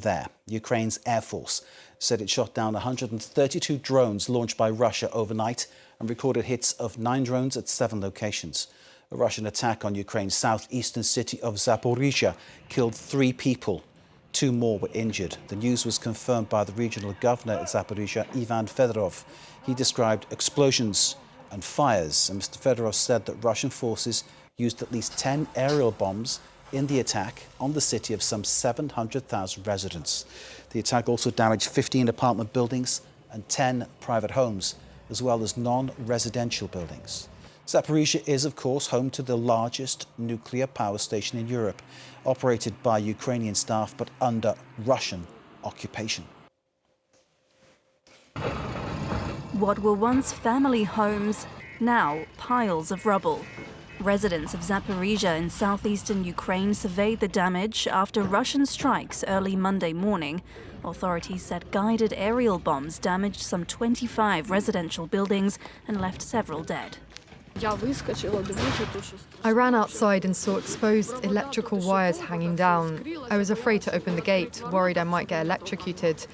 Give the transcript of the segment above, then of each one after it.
there. Ukraine's Air Force said it shot down 132 drones launched by Russia overnight and recorded hits of 9 drones at 7 locations. A Russian attack on Ukraine's southeastern city of Zaporizhzhia killed 3 people. 2 more were injured. The news was confirmed by the regional governor at Zaporizhzhia, Ivan Fedorov. He described explosions and fires, and Mr. Fedorov said that Russian forces used at least 10 aerial bombs in the attack on the city of some 700,000 residents. The attack also damaged 15 apartment buildings and 10 private homes, as well as non-residential buildings. Zaporizhzhia is, of course, home to the largest nuclear power station in Europe, operated by Ukrainian staff but under Russian occupation. What were once family homes, now piles of rubble. Residents of Zaporizhzhia in southeastern Ukraine surveyed the damage after Russian strikes early Monday morning. Authorities said guided aerial bombs damaged some 25 residential buildings and left several dead. I ran outside and saw exposed electrical wires hanging down. I was afraid to open the gate, worried I might get electrocuted.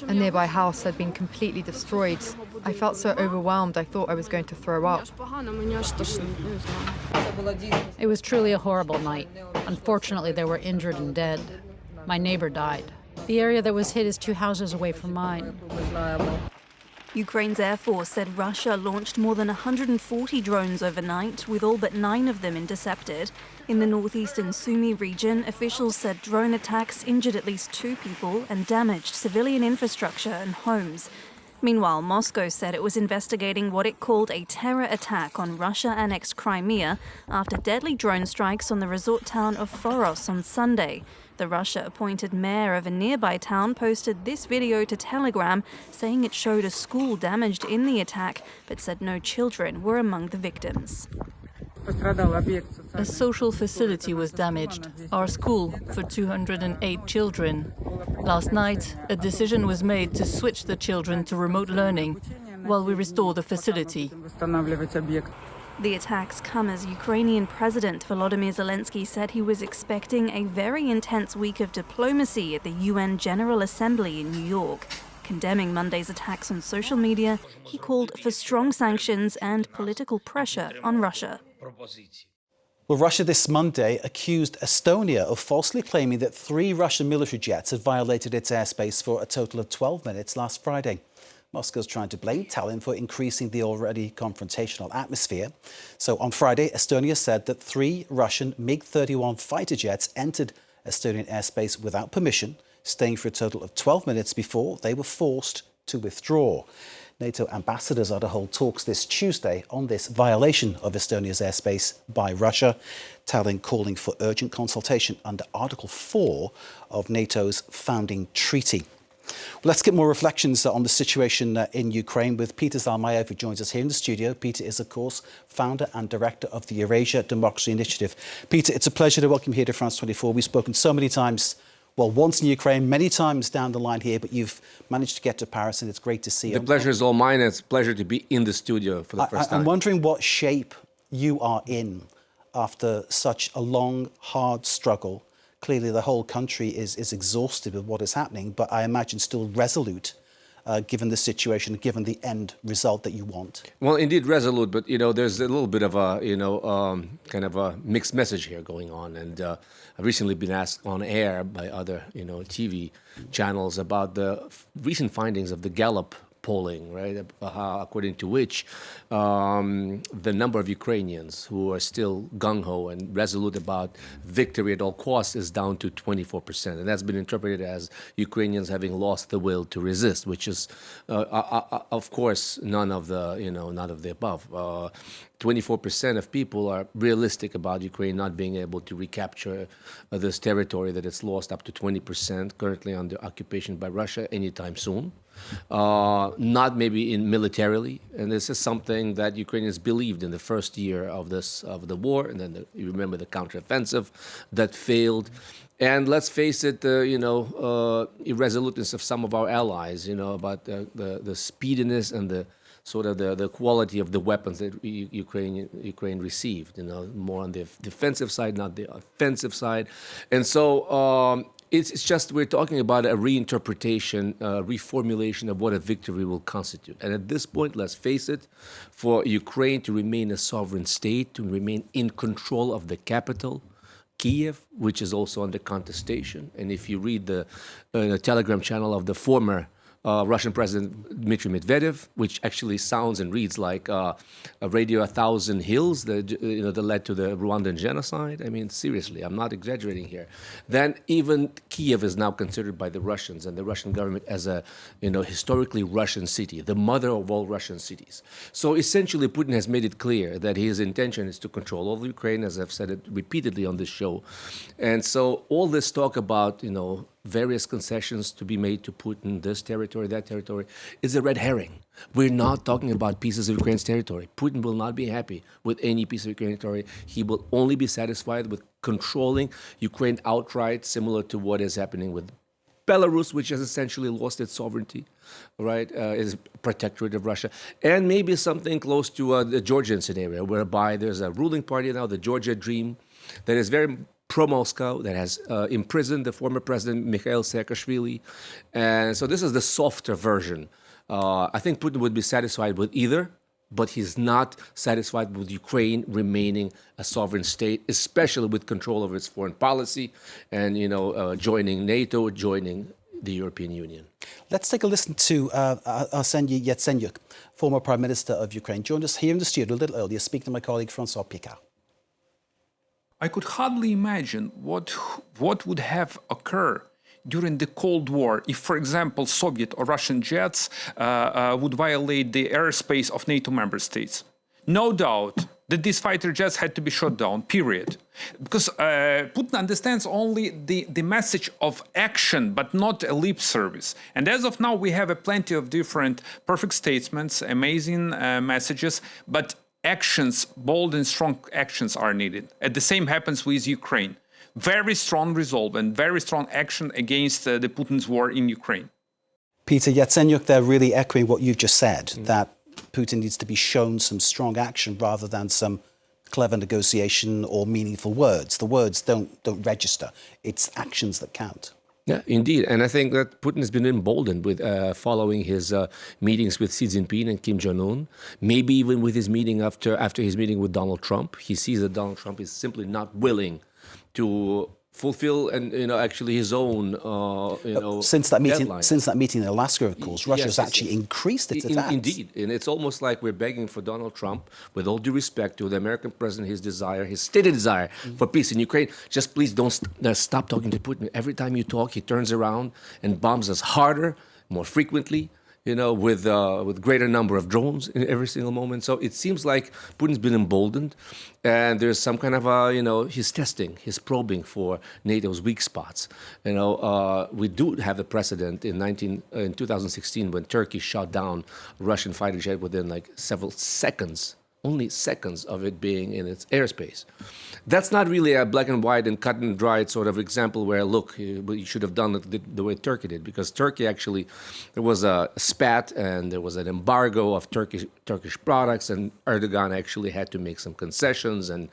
A nearby house had been completely destroyed. I felt so overwhelmed I thought I was going to throw up. It was truly a horrible night. Unfortunately, there were injured and dead. My neighbor died. The area that was hit is 2 houses away from mine. Ukraine's Air Force said Russia launched more than 140 drones overnight, with all but 9 of them intercepted. In the northeastern Sumy region, officials said drone attacks injured at least 2 people and damaged civilian infrastructure and homes. Meanwhile, Moscow said it was investigating what it called a terror attack on Russia-annexed Crimea after deadly drone strikes on the resort town of Foros on Sunday. The Russia-appointed mayor of a nearby town posted this video to Telegram, saying it showed a school damaged in the attack, but said no children were among the victims. A social facility was damaged, our school for 208 children. Last night, a decision was made to switch the children to remote learning while we restore the facility. The attacks come as Ukrainian President Volodymyr Zelensky said he was expecting a very intense week of diplomacy at the UN General Assembly in New York. Condemning Monday's attacks on social media, he called for strong sanctions and political pressure on Russia. Well, Russia this Monday accused Estonia of falsely claiming that 3 Russian military jets had violated its airspace for a total of 12 minutes last Friday. Moscow's trying to blame Tallinn for increasing the already confrontational atmosphere. So on Friday, Estonia said that 3 Russian MiG-31 fighter jets entered Estonian airspace without permission, staying for a total of 12 minutes before they were forced to withdraw. NATO ambassadors are to hold talks this Tuesday on this violation of Estonia's airspace by Russia. Tallinn calling for urgent consultation under Article 4 of NATO's founding treaty. Let's get more reflections on the situation in Ukraine with Peter Zalmayev, who joins us here in the studio. Peter is, of course, founder and director of the Eurasia Democracy Initiative. Peter, it's a pleasure to welcome you here to France 24. We've spoken so many times, well, once in Ukraine, many times down the line here, but you've managed to get to Paris, and it's great to see you. The pleasure is all mine. It's a pleasure to be in the studio for the first time. I'm wondering what shape you are in after such a long, hard struggle. Clearly, the whole country is exhausted with what is happening, but I imagine still resolute, given the situation, given the end result that you want. Well, indeed, resolute, but there's a little bit of a kind of a mixed message here going on. And I've recently been asked on air by other TV channels about the recent findings of the Gallup polling, right? According to which the number of Ukrainians who are still gung-ho and resolute about victory at all costs is down to 24%. And that's been interpreted as Ukrainians having lost the will to resist, which is, of course, none of the above. 24% of people are realistic about Ukraine not being able to recapture this territory that it's lost, up to 20% currently under occupation by Russia anytime soon. Not maybe militarily, and this is something that Ukrainians believed in the first year of the war, and then you remember the counteroffensive that failed. And let's face it, irresoluteness of some of our allies, about the speediness and the sort of the quality of the weapons that Ukraine received, more on the defensive side, not the offensive side. And so It's just we're talking about a reinterpretation, reformulation of what a victory will constitute. And at this point, let's face it, for Ukraine to remain a sovereign state, to remain in control of the capital, Kiev, which is also under contestation. And if you read the Telegram channel of the former Russian President Dmitry Medvedev, which actually sounds and reads like a Radio 1,000 Hills that led to the Rwandan genocide. I mean, seriously, I'm not exaggerating here. Then even Kiev is now considered by the Russians and the Russian government as a historically Russian city, the mother of all Russian cities. So essentially, Putin has made it clear that his intention is to control all of Ukraine, as I've said it repeatedly on this show. And so all this talk about, various concessions to be made to Putin, this territory, that territory, is a red herring. We're not talking about pieces of Ukraine's territory. Putin will not be happy with any piece of Ukraine's territory. He will only be satisfied with controlling Ukraine outright, similar to what is happening with Belarus, which has essentially lost its sovereignty, right, is a protectorate of Russia, and maybe something close to the Georgian scenario, whereby there's a ruling party now, the Georgia Dream, that is very pro-Moscow, that has imprisoned the former president Mikhail Saakashvili. And so this is the softer version. I think Putin would be satisfied with either, but he's not satisfied with Ukraine remaining a sovereign state, especially with control over its foreign policy and, joining NATO, joining the European Union. Let's take a listen to Arseniy Yatsenyuk, former Prime Minister of Ukraine, joined us here in the studio a little earlier, speaking to my colleague Francois Picard. I could hardly imagine what would have occurred during the Cold War if, for example, Soviet or Russian jets would violate the airspace of NATO member states. No doubt that these fighter jets had to be shot down, period. Because Putin understands only the message of action, but not a lip service. And as of now, we have plenty of different perfect statements, amazing messages, but actions, bold and strong actions are needed. And the same happens with Ukraine. Very strong resolve and very strong action against the Putin's war in Ukraine. Peter Yatsenyuk, they're really echoing what you just said, that Putin needs to be shown some strong action rather than some clever negotiation or meaningful words. The words don't register. It's actions that count. Yeah, indeed. And I think that Putin has been emboldened with following his meetings with Xi Jinping and Kim Jong-un, maybe even with his meeting after his meeting with Donald Trump. He sees that Donald Trump is simply not willing to fulfill and actually his own since that meeting in Alaska, of course, Russia's actually increased its attacks. Indeed, and it's almost like we're begging for Donald Trump, with all due respect to the American president, his stated desire for peace in Ukraine. Just please don't stop talking to Putin. Every time you talk, he turns around and bombs us harder, more frequently. With greater number of drones in every single moment. So it seems like Putin's been emboldened, and there's some kind of he's testing, he's probing for NATO's weak spots. We do have a precedent in 2016 when Turkey shot down a Russian fighter jet within several seconds. Only seconds of it being in its airspace. That's not really a black and white and cut and dried sort of example where, look, you should have done it the way Turkey did, because Turkey actually, there was a spat and there was an embargo of Turkish products, and Erdogan actually had to make some concessions and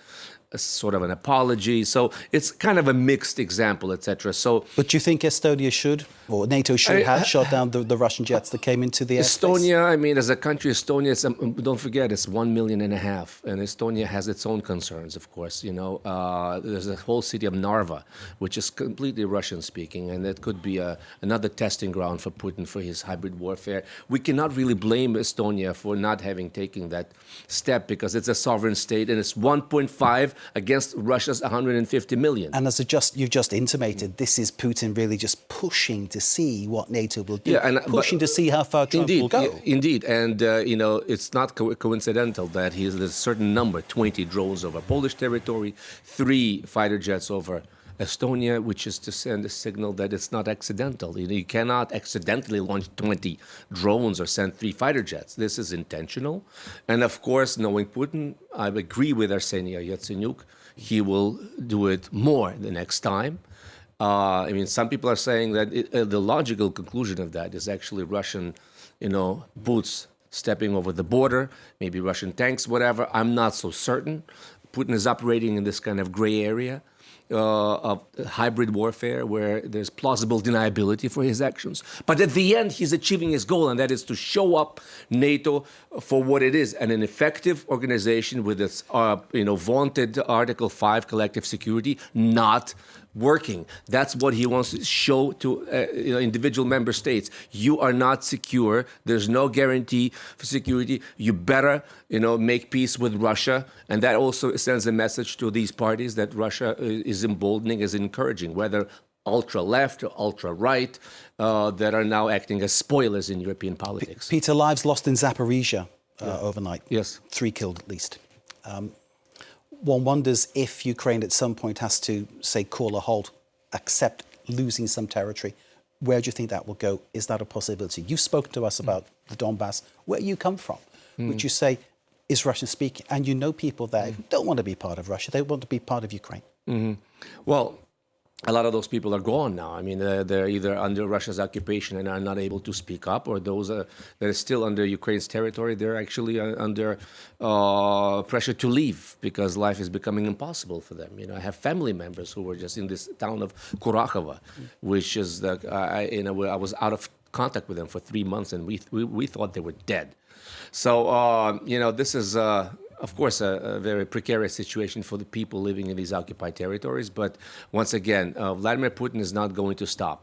a sort of an apology. So it's kind of a mixed example, etc. So, but do you think Estonia should, or NATO should have shot down the Russian jets that came into the airspace? Estonia, I mean, as a country, Estonia, don't forget, it's 1.5 million, and Estonia has its own concerns, of course. There's a whole city of Narva, which is completely Russian-speaking, and that could be another testing ground for Putin for his hybrid warfare. We cannot really blame Estonia for not having taken that step, because it's a sovereign state, and it's 1.5 against Russia's 150 million. And as you've just intimated, this is Putin really just pushing to see what NATO will do, pushing to see how far Trump will go. Indeed, and it's not coincidental that he has a certain number, 20 drones over Polish territory, 3 fighter jets over Estonia, which is to send a signal that it's not accidental. You cannot accidentally launch 20 drones or send 3 fighter jets. This is intentional. And of course, knowing Putin, I agree with Arseniy Yatsenyuk. He will do it more the next time. Some people are saying that the logical conclusion of that is actually Russian, boots stepping over the border, maybe Russian tanks, whatever. I'm not so certain. Putin is operating in this kind of gray area. of hybrid warfare where there's plausible deniability for his actions. But at the end, he's achieving his goal, and that is to show up NATO for what it is, an effective organization with its vaunted Article 5 collective security not working. That's what he wants to show to individual member states. You are not secure. There's no guarantee for security. You better, make peace with Russia. And that also sends a message to these parties that Russia is emboldening, is encouraging, whether ultra-left or ultra-right, that are now acting as spoilers in European politics. Peter, lives lost in Zaporizhzhia overnight. Yes. 3 killed at least. One wonders if Ukraine at some point has to, say, call a halt, accept losing some territory. Where do you think that will go? Is that a possibility? You've spoken to us about the Donbass, where you come from. Would you say, is Russian speaking? And you know people there who don't want to be part of Russia. They want to be part of Ukraine. Well, a lot of those people are gone now. I mean, they're either under Russia's occupation and are not able to speak up, or those that are still under Ukraine's territory, they're actually under pressure to leave because life is becoming impossible for them. I have family members who were just in this town of Kurakhova, which is, I was out of contact with them for 3 months, and we thought they were dead. So, this is... of course, a very precarious situation for the people living in these occupied territories. But once again, Vladimir Putin is not going to stop.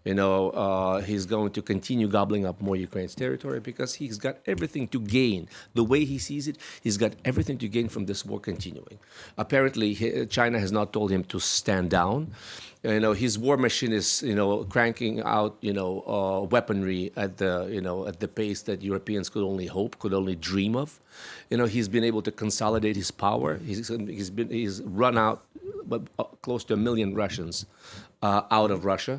He's going to continue gobbling up more Ukraine's territory because he's got everything to gain. The way he sees it, he's got everything to gain from this war continuing. Apparently, China has not told him to stand down. His war machine is, cranking out, weaponry at the pace that Europeans could only hope, could only dream of. He's been able to consolidate his power. He's run out close to 1 million Russians out of Russia.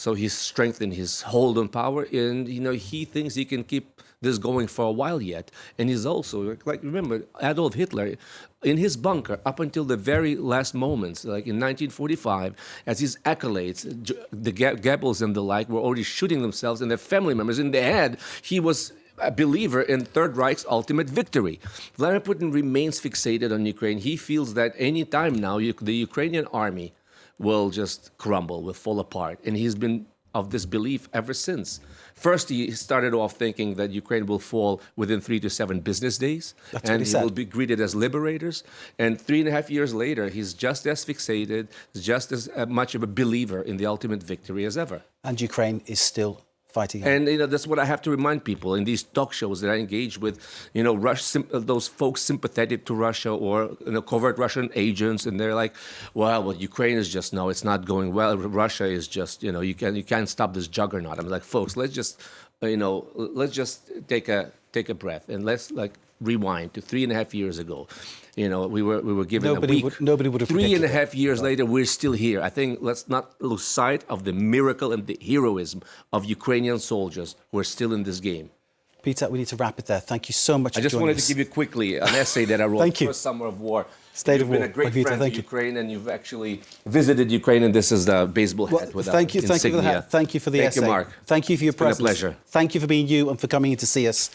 So he's strengthened his hold on power, and he thinks he can keep this going for a while yet. And he's also, remember, Adolf Hitler, in his bunker, up until the very last moments, like in 1945, as his acolytes, the Goebbels and the like, were already shooting themselves and their family members in the head, he was a believer in Third Reich's ultimate victory. Vladimir Putin remains fixated on Ukraine. He feels that any time now, the Ukrainian army will just crumble, will fall apart. And he's been of this belief ever since. First, he started off thinking that Ukraine will fall within 3 to 7 business days, and he will be greeted as liberators. And 3.5 years later, he's just as fixated, just as much of a believer in the ultimate victory as ever. And Ukraine is still fighting. And that's what I have to remind people in these talk shows that I engage with, those folks sympathetic to Russia or covert Russian agents, and they're like, well, Ukraine is just, no, it's not going well. Russia is just, you can't stop this juggernaut. I'm like, folks, let's just take a breath and let's rewind to 3.5 years ago. We were given a week. Nobody would have 3.5 years later, we're still here. I think let's not lose sight of the miracle and the heroism of Ukrainian soldiers who are still in this game. Peter, we need to wrap it there. Thank you so much. I just wanted to give you quickly an essay that I wrote. Thank you. First Summer of War. State of War. You've been a great friend of Ukraine, and you've actually visited Ukraine, and this is the baseball hat with thank you for the hat. Thank you for the essay. Thank you, Mark. Thank you for your presence. It's been a pleasure. Thank you for being you and for coming in to see us.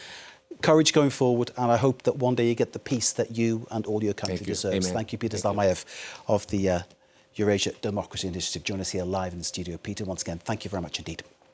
Courage going forward, and I hope that one day you get the peace that you and all your country deserves. Amen. Thank you, Peter Zalmayev of the Eurasia Democracy Initiative. Join us here live in the studio. Peter, once again, thank you very much indeed.